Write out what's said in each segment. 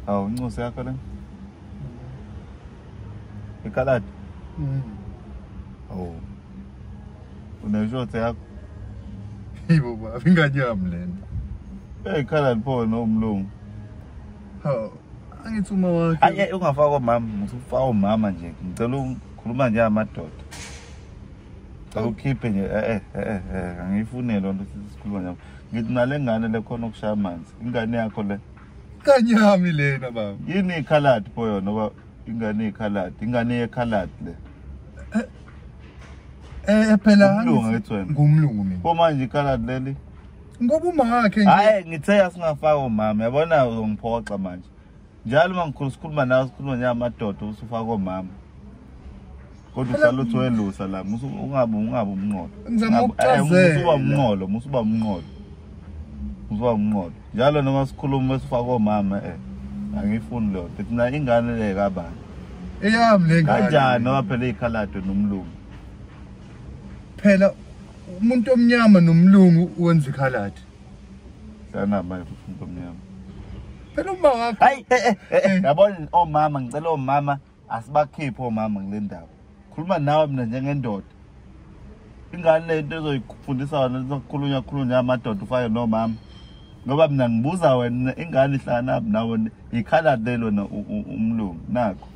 Hawu incosi yakho le. Ikalati. Oh. Uneshoti yakho. Yibo baba ingane yami lena. Ikalati pho nomlungu. Hawu angithi uma wakhe. Hayi ungafaka omama, usufaka omama nje. Ngicela ukukhuluma nje amadoda. Ukhiphe nje angiyifune lonto sisikhuluma nje. Ngithi nale ngane le khona ukushaya amanzi. Ingane yakho le. Kanyami lena baba. Yini ikhalati pho yona ngoba ingane ikhalati, ingane yekhalati le. Phela ngumlungu mina. Pho manje ikhalati leli. Ngoba uma wakhe nje. Hayi ngithe asingafaka omama, yabona ungiphoxa manje. Njalo mangikhuluma nawe sikhuluma nje amadoda usufaka omama. Kodwa uhlala uthi welusa la, ungabe umnqolo. Ngizama ukuchazela. Musuba umnqolo. Njalo noma sikhuluma esifaka omama angifuni lo. Thina ingane le kabani. Eyami le ngane. Kanjani ngoba phela ikhalado nomlungu. Phela umuntu omnyama nomlungu wenza ikhaladi. Sana manje umuntu omnyama. Phela uma wakhe. Hayi yabona omama ngicela omama asibakhiphe omama kule ndawo. Khuluma nawe mina njengendoda. Ingane lento ezoyifundisa wena izokhulunywa amadoda ufake nomama. Ngoba mina ngibuza wena ingane ihlala nawe ikhaladi lelo na umlungu nakho.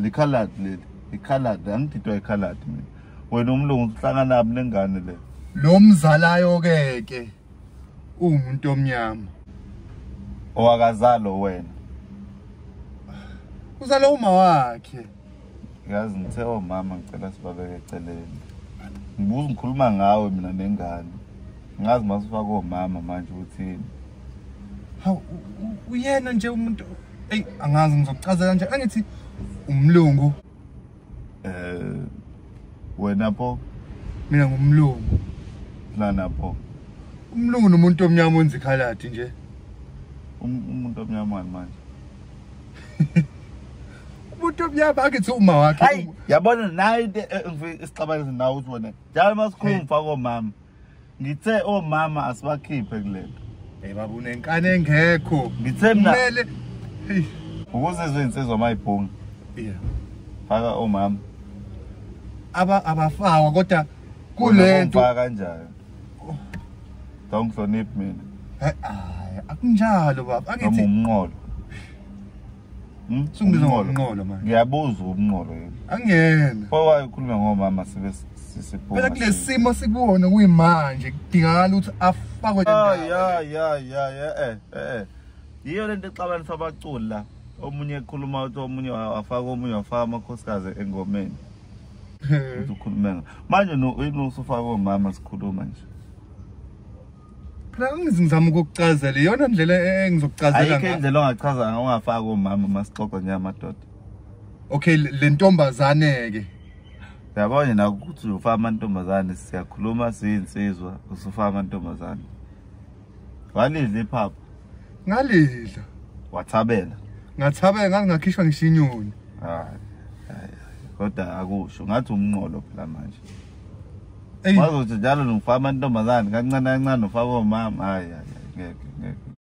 Ikhaladi leli. Ikhaladi angididwa ikhaladi mina. Wena umlungu uhlangana nabo nengane le. Lo mzalayo ke umuntu omnyama. Owakazalo wena. Uzala uma wakhe. Yazi ngithe omama ngicela sibabeke eceleni. Ngibuza ngikhuluma ngawe mina nengane. Ngazi masifaka omama manje uthini. Hawu uyena nje umuntu angazi ngizokuchaza kanje angithi umlungu. Wena pho? Mina ngumlungu. Lana pho? Umlungu nomuntu omnyama wenza ikhaladi nje. Umuntu omnyama manje. Umuntu omnyama akithi uma wakhe. Hayi yabona nayi isixabanisa nawe uthi wena. Njalo masikhuluma ufaka omama. Ngithe omama asibakhiphe kulento. Baba unenkane engekho. Ngithe mina kumele ukuze izinsizwa mayibhunga. Faka omama. Abafakwa kodwa kulento ufaka kanjani? Awungihloniphi mina. Hayi akunjalo baba angithi umnqolo. Sungibiza ngomnqolo manje. Ngiyabuza umnqolo yini. Angena. Pho wayikhuluma ngomama sibona. Phela kulesimo sikubona kuyimanje kudingakala ukuthi afakwe Yiyo lento exabanisa abaculi la. Omunye ekhuluma ukuthi omunye wafaka omunye wafaka amakhosikazi engomeni. Ukhuluma manje usufaka omama sikhuluma nje. Phela ngizama ukukuchazela iyona ndlela engizokuchazela ngayo. Ayikho indlela ongachaza ongafaka omama masixoxa nje amadoda. Okay le ntombazane ke. Yabona na ukuthi ufaka amantombazane siyakhuluma siyinsizwa usufaka amantombazane. Walidla iphapha. Ngalidla. Wathabela. Ngathabela ngakhishwa ngishinyoni. Hayi. Kodwa akusho ngathi umnqolo phela manje. Wazothi njalo nofaka amantombazane kancane ufaka omama. Hayi ngeke.